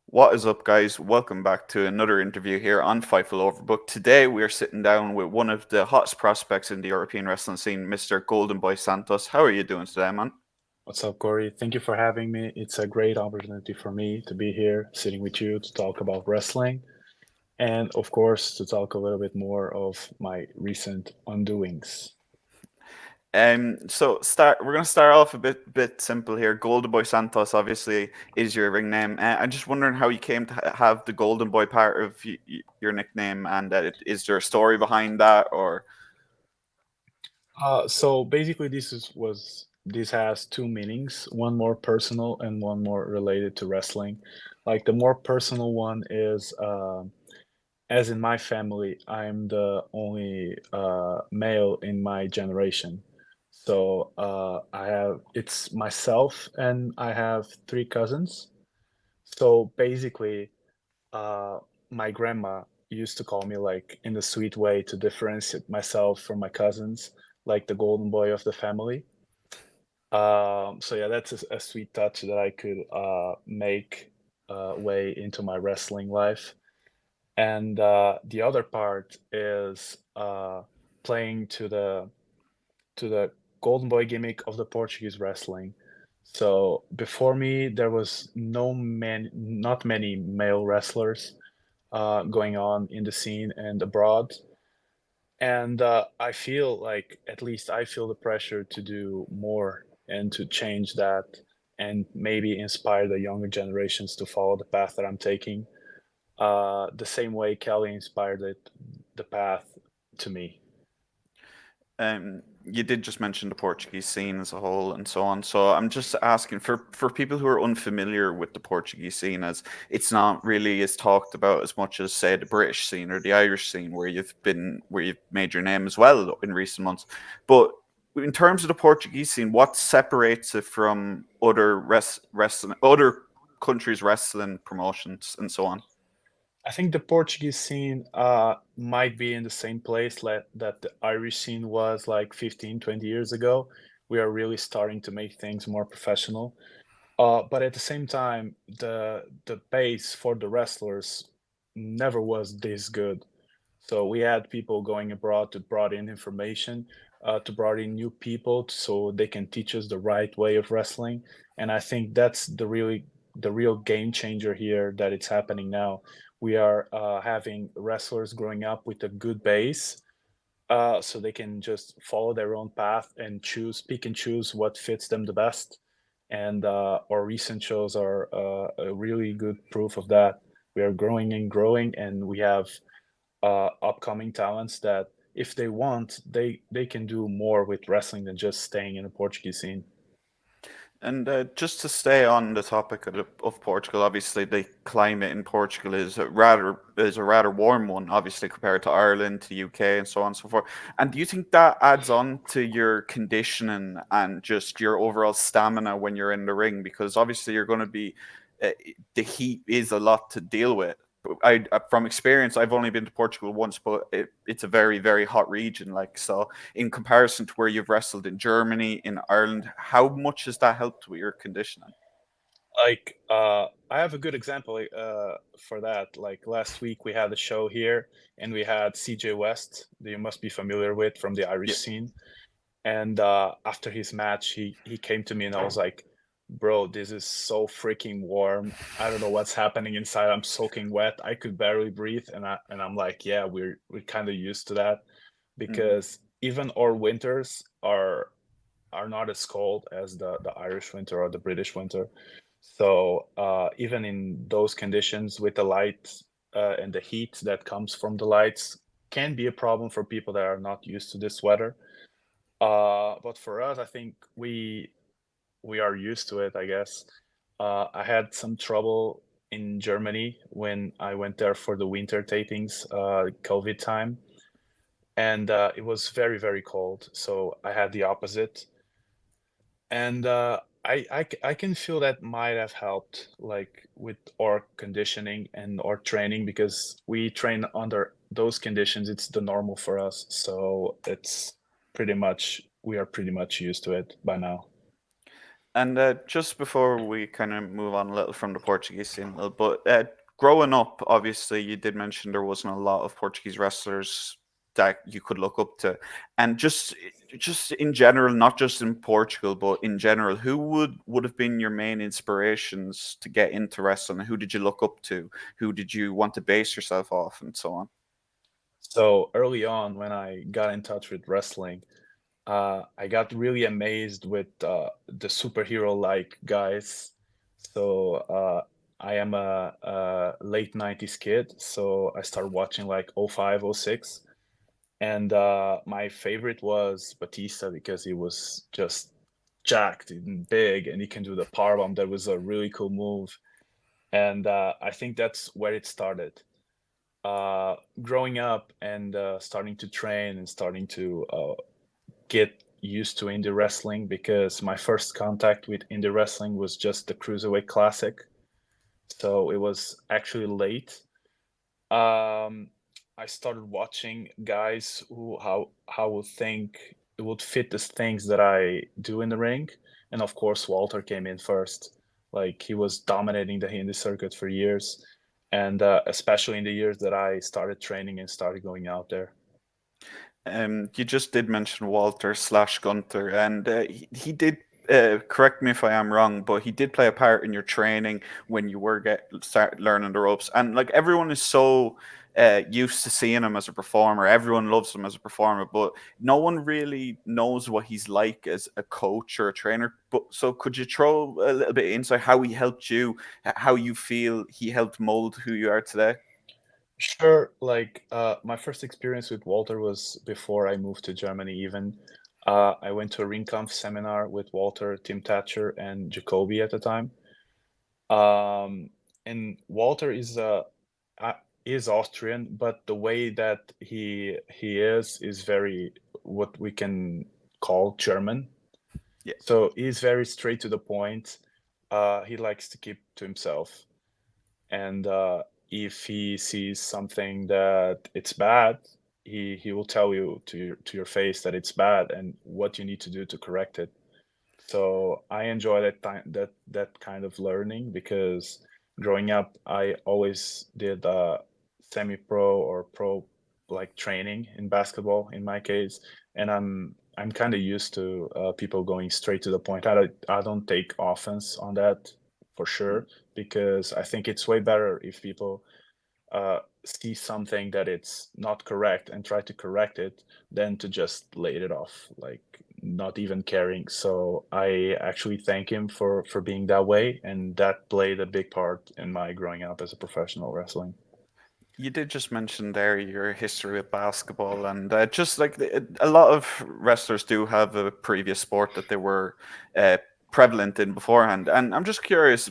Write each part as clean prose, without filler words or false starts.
What is up, guys? Welcome back to another interview here on Fightful Overbooked. Today, we are sitting down with one of the hottest prospects in the European wrestling scene, Mr. Goldenboy Santos. How are you doing today, man? What's up, Corey? Thank you for having me. It's a great opportunity for me to be here sitting with you to talk about wrestling and, of course, to talk a little bit more of my recent undoings. We're gonna start off a bit simple here. Goldenboy Santos obviously is your ring name. I'm just wondering how you came to have the Golden Boy part of your nickname, and is there a story behind that, or So basically, this has two meanings, one more personal and one more related to wrestling. Like the more personal one is, as in my family, I'm the only male in my generation. So I have it's myself and I have three cousins. So basically, uh, my grandma used to call me like in the sweet way to differentiate myself from my cousins, like the golden boy of the family. So yeah, that's a sweet touch that I could make way into my wrestling life. And the other part is playing to the golden boy gimmick of the Portuguese wrestling. So before me, there was not many male wrestlers going on in the scene and abroad. And I feel like, at least I feel the pressure to do more and to change that and maybe inspire the younger generations to follow the path that I'm taking. The same way Kelly inspired the path to me. you did just mention the Portuguese scene as a whole and so on. So I'm just asking for people who are unfamiliar with the Portuguese scene, as it's not really as talked about as much as say the British scene or the Irish scene, where you've made your name as well in recent months. But in terms of the Portuguese scene, what separates it from other countries' wrestling promotions and so on? I think the Portuguese scene might be in the same place that the Irish scene was like 15, 20 years ago. We are really starting to make things more professional. But at the same time, the base for the wrestlers never was this good. So we had people going abroad to brought in information, to brought in new people so they can teach us the right way of wrestling. And I think that's the real game changer here that it's happening now. We are having wrestlers growing up with a good base, so they can just follow their own path and pick and choose what fits them the best. And our recent shows are a really good proof of that. We are growing and growing, and we have upcoming talents that, if they want, they can do more with wrestling than just staying in the Portuguese scene. And just to stay on the topic of Portugal, obviously the climate in Portugal is a rather warm one, obviously compared to Ireland, to the UK, and so on and so forth. And do you think that adds on to your conditioning and just your overall stamina when you're in the ring? Because obviously you're going to be uh, the heat is a lot to deal with. From experience, I've only been to Portugal once, but it's a very hot region. Like so, in comparison to where you've wrestled in Germany, in Ireland, how much has that helped with your conditioning? Like, I have a good example for that. Like last week, we had a show here, and we had CJ West, that you must be familiar with from the Irish Yeah. scene. And after his match, he came to me, and I was like, "Bro, this is so freaking warm. I don't know what's happening inside. I'm soaking wet. I could barely breathe." And I'm like, "Yeah, we're kind of used to that Mhm. because even our winters are not as cold as the Irish winter or the British winter. So even in those conditions with the light and the heat that comes from the lights can be a problem for people that are not used to this weather. But for us, I think we are used to it, I guess. I had some trouble in Germany when I went there for the winter tapings, COVID time, and it was very cold. So I had the opposite. And I can feel that might have helped, like with our conditioning and our training, because we train under those conditions. It's the normal for us, so we are pretty much used to it by now. And just before we kind of move on a little from the Portuguese scene, a little, but growing up, obviously, you did mention there wasn't a lot of Portuguese wrestlers that you could look up to, and just in general, not just in Portugal, but in general, who would have been your main inspirations to get into wrestling? Who did you look up to? Who did you want to base yourself off, and so on? So early on, when I got in touch with wrestling, I got really amazed with the superhero-like guys. So I am a late 90s kid, so I started watching like '05, '06. And my favorite was Batista because he was just jacked and big and he can do the powerbomb. That was a really cool move. And I think that's where it started. Growing up and starting to train and starting to get used to indie wrestling because my first contact with indie wrestling was just the Cruiserweight Classic. So it was actually late. Um, I started watching guys who how would think it would fit the things that I do in the ring, and of course Walter came in first. Like he was dominating the indie circuit for years, and especially in the years that I started training and started going out there. You just did mention Walter slash Gunther, and he did. Correct me if I am wrong, but he did play a part in your training when you were start learning the ropes. And like everyone is so used to seeing him as a performer, everyone loves him as a performer, but no one really knows what he's like as a coach or a trainer. But so, could you throw a little bit of insight how he helped you, how you feel he helped mold who you are today? Sure, like my first experience with Walter was before I moved to Germany. Even I went to a Ring Kampf seminar with Walter, Tim Thatcher, and Jacoby at the time. Um, and Walter uh, is Austrian, but the way that he is very what we can call German. Yeah. So he's very straight to the point. He likes to keep to himself, and if he sees something that it's bad, he will tell you to your face that it's bad and what you need to do to correct it. So I enjoy that kind of learning because growing up, I always did semi-pro or pro like training in basketball in my case, and I'm kind of used to people going straight to the point. I don't take offense on that for sure because I think it's way better if people see something that it's not correct and try to correct it than to just lay it off, like not even caring. So I actually thank him for being that way, and that played a big part in my growing up as a professional wrestling. You did just mention there your history with basketball, and just like a lot of wrestlers do have a previous sport that they were uh, prevalent in beforehand. And I'm just curious,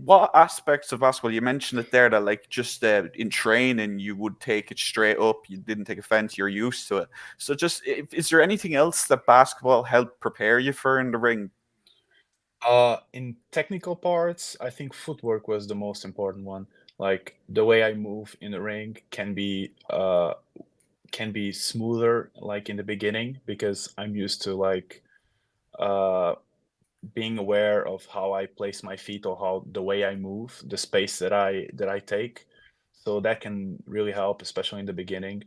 what aspects of basketball you mentioned it there that like just in training you would take it straight up, you didn't take offense, you're used to it. So just is there anything else that basketball helped prepare you for in the ring? In technical parts, I think footwork was the most important one. Like the way I move in the ring can be smoother like in the beginning because I'm used to like uh being aware of how I place my feet or how the way I move, the space that I take. So that can really help, especially in the beginning.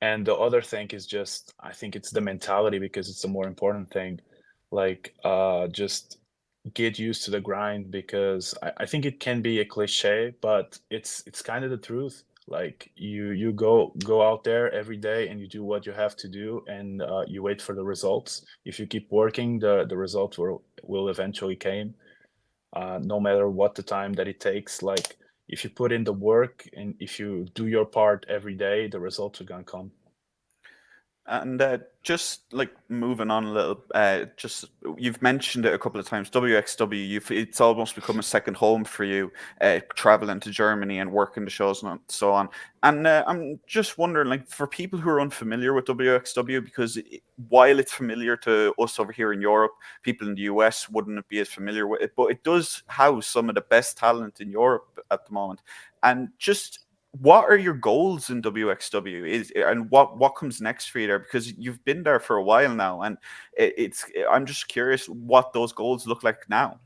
And the other thing is just I think it's the mentality because it's the more important thing. Like just get used to the grind because I think it can be a cliche, but it's kind of the truth. Like you go out there every day and you do what you have to do and you wait for the results. If you keep working, the results will eventually came, no matter what the time that it takes. Like if you put in the work and if you do your part every day, the results are gonna come. And just like moving on a little, just you've mentioned it a couple of times. WXW, it's almost become a second home for you, traveling to Germany and working the shows and so on. And I'm just wondering, like, for people who are unfamiliar with WXW, because while it's familiar to us over here in Europe, people in the US wouldn't be as familiar with it, but it does house some of the best talent in Europe at the moment. And just what are your goals in WXW? And what comes next for you there? Because you've been there for a while now, and it's I'm just curious what those goals look like now.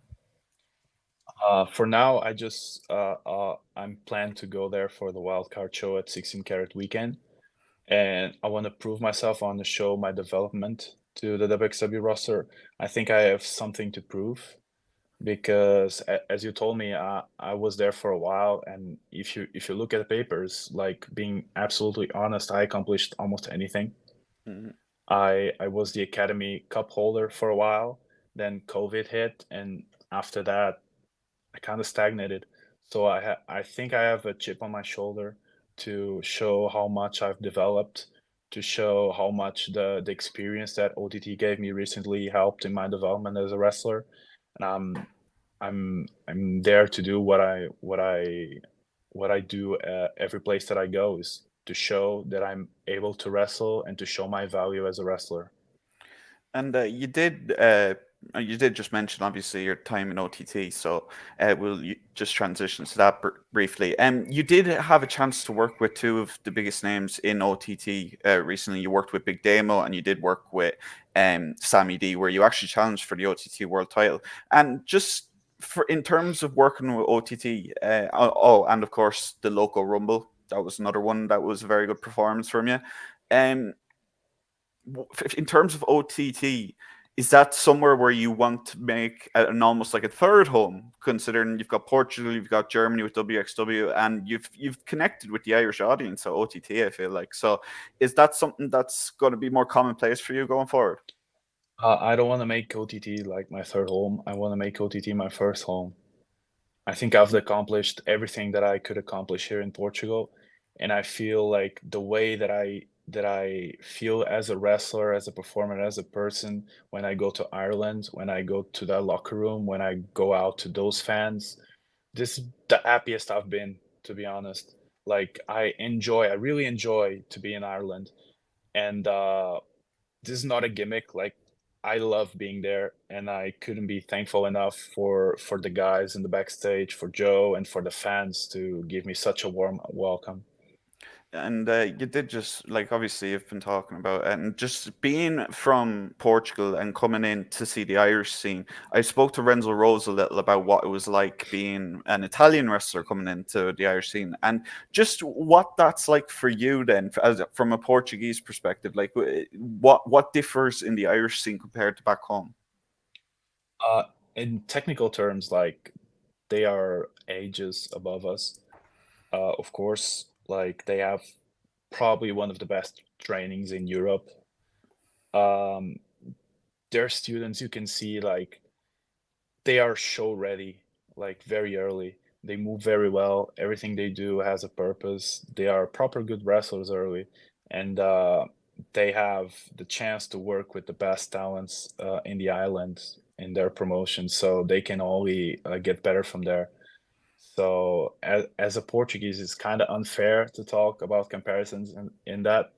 For now, I'm planned to go there for the wild card show at 16 Carat Weekend, and I want to prove myself. I want to show my development to the WXW roster. I think I have something to prove because, as you told me, I was there for a while, and if you look at the papers, like being absolutely honest, I accomplished almost anything. Mhm. I was the Academy Cup holder for a while, then COVID hit, and after that, I kind of stagnated. So I think I have a chip on my shoulder to show how much I've developed, to show how much the experience that OTT gave me recently helped in my development as a wrestler. And I'm there to do what I do every place that I go is to show that I'm able to wrestle and to show my value as a wrestler. And you did just mention obviously your time in OTT, so just transition to that briefly. You did have a chance to work with two of the biggest names in OTT recently. You worked with Big Damo, and you did work with Sammy D, where you actually challenged for the OTT World Title. And just for in terms of working with OTT, and of course the local Rumble, that was another one that was a very good performance from you. Um, in terms of OTT, is that somewhere where you want to make an almost like a third home, considering you've got Portugal, you've got Germany with WXW, and you've connected with the Irish audience, so OTT, I feel like. So, is that something that's going to be more commonplace for you going forward? I don't want to make OTT like my third home. I want to make OTT my first home. I think I've accomplished everything that I could accomplish here in Portugal, and I feel like the way that I feel as a wrestler, as a performer, as a person when I go to Ireland, when I go to that locker room, when I go out to those fans, this is the happiest I've been, to be honest. Like I really enjoy to be in Ireland, and this is not a gimmick. Like I love being there, and I couldn't be thankful enough for the guys in the backstage, for Joe, and for the fans to give me such a warm welcome. And you did just like obviously you've been talking about it, and just being from Portugal and coming in to see the Irish scene. I spoke to Renzo Rose a little about what it was like being an Italian wrestler coming into the Irish scene, and just what that's like for you then, from a Portuguese perspective. Like, what differs in the Irish scene compared to back home? Uh, in technical terms, like they are ages above us. Of course, like they have probably one of the best trainings in Europe. Um, their students, you can see like they are show ready, like, very early. They move very well, everything they do has a purpose. They are proper good wrestlers early, and, they have the chance to work with the best talents, in the island in their promotion, so they can only, get better from there. So as a Portuguese, it's kinda unfair to talk about comparisons in that,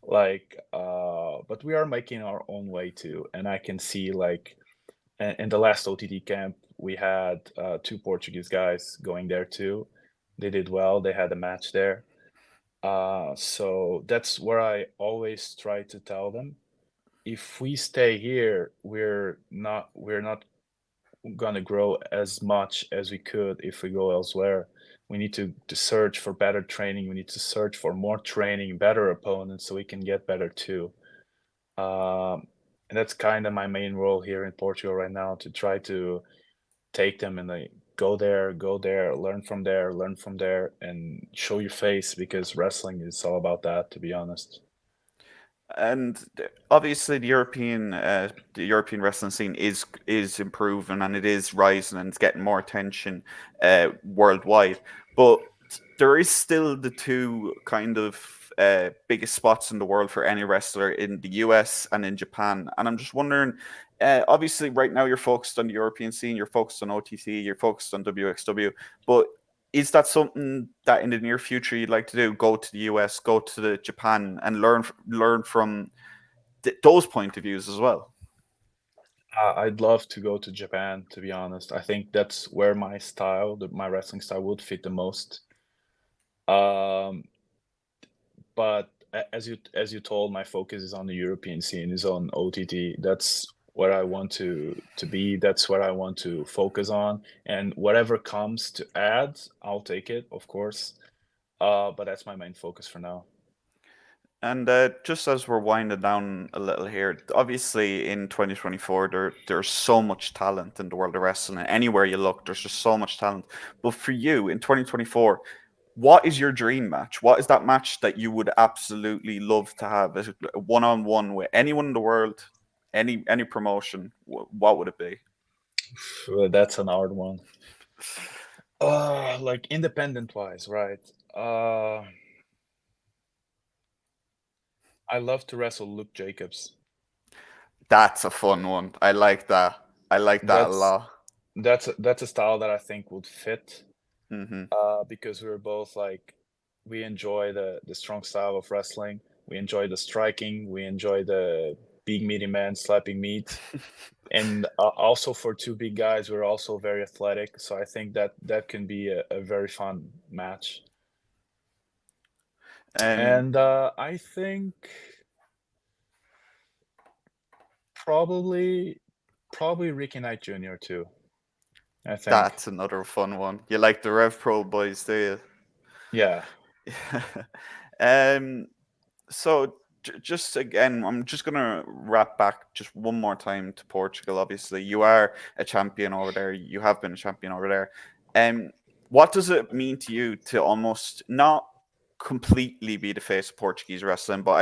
like, but we are making our own way too, and I can see, like, in the last OTT camp, we had two Portuguese guys going there too. They did well. They had a match there. So that's where I always try to tell them: if we stay here, we're not gonna grow as much as we could if we go elsewhere. We need to search for better training. We need to search for more training, better opponents, so we can get better too. And that's kind of my main role here in Portugal right now, to try to take them and like go there, learn from there, and show your face because wrestling is all about that, to be honest. And obviously the European wrestling scene is improving, and it is rising, and it's getting more attention worldwide. But there is still the two kind of biggest spots in the world for any wrestler in the US and in Japan. And I'm just wondering, obviously right now you're focused on the European scene, you're focused on OTT, you're focused on WXW, but is that something that in the near future you'd like to do? Go to the US, go to the Japan, and learn from those point of views as well. I'd love to go to Japan, to be honest. I think that's where my wrestling style would fit the most. Um, but as you told, my focus is on the European scene, is on OTT. That's what I want to be. That's what I want to focus on. And whatever comes to add, I'll take it, of course. But that's my main focus for now. And just as we're winding down a little here, obviously in 2024, there's so much talent in the world of wrestling. Anywhere you look, there's just so much talent. But for you in 2024, what is your dream match? What is that match that you would absolutely love to have? Is it one on one with anyone in the world, any promotion? What would it be? That's an hard one. Like independent wise, right? Uh, I love to wrestle Luke Jacobs. That's a fun one. I like that. I like that a That's lot. that's a style that I think would fit. Hmm. Because we're both like we enjoy the strong style of wrestling. We enjoy the striking. We enjoy the big meaty man slapping meat. And also for two big guys, we're also very athletic. So I think that that can be a very fun match. um, And I think probably probably Ricky Knight Jr. too. I think. that's another fun one. You like the Rev Pro boys, do Yeah. you? um, so just again, I'm just gonna wrap back just one more time to Portugal. Obviously, you are a champion over there. You have been a champion over there. Um, what does it mean to you to almost not completely be the face of Portuguese wrestling? But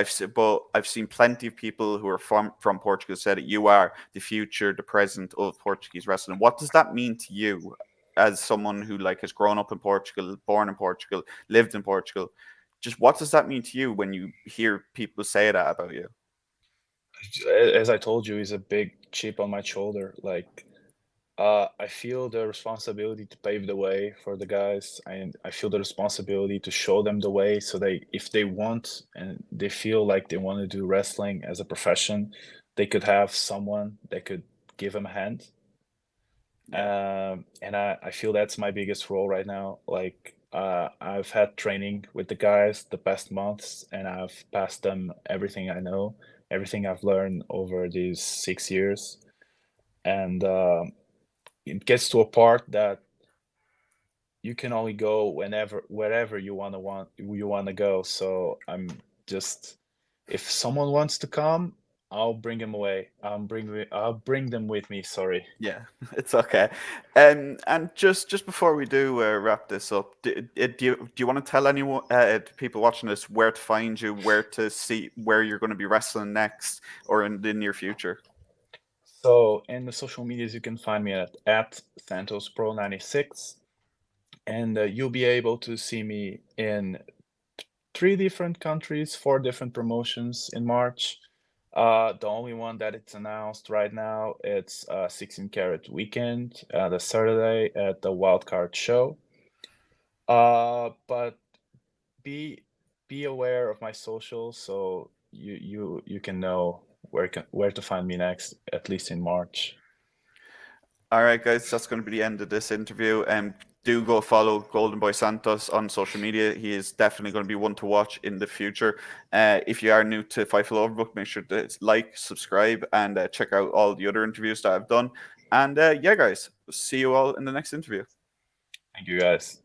I've seen plenty of people who are from Portugal say that you are the future, the present of Portuguese wrestling. What does that mean to you as someone who like has grown up in Portugal, born in Portugal, lived in Portugal? Just what does that mean to you when you hear people say that about you? As I told you, he's a big chip on my shoulder. Like I feel the responsibility to pave the way for the guys, and I feel the responsibility to show them the way so they, if they want and they feel like they want to do wrestling as a profession, they could have someone that could give them a hand. Yeah. And I feel that's my biggest role right now. Like I've had training with the guys the past months, and I've passed them everything I know, everything I've learned over these 6 years. And it gets to a part that you can only go whenever wherever you want to go. So I'm just, if someone wants to come, I'll bring them away. I'll bring them with me. Sorry. Yeah, it's okay. And just before we do wrap this up, do you want to tell anyone, people watching this, where to find you, where to see where you're going to be wrestling next, or in the near future? So in the social medias, you can find me at Santos Pro 96, and you'll be able to see me in three different countries, four different promotions in March. The only one that it's announced right now, it's 16 Carat Weekend, the Saturday at the Wildcard Show. But be be aware of my socials, so you can know where to find me next, at least in March. All right, guys, that's going to be the end of this interview. Do go follow Goldenboy Santos on social media. He is definitely going to be one to watch in the future. If you are new to Fightful Overbooked, make sure to like, subscribe, and check out all the other interviews that I've done. And yeah, guys, see you all in the next interview. Thank you, guys.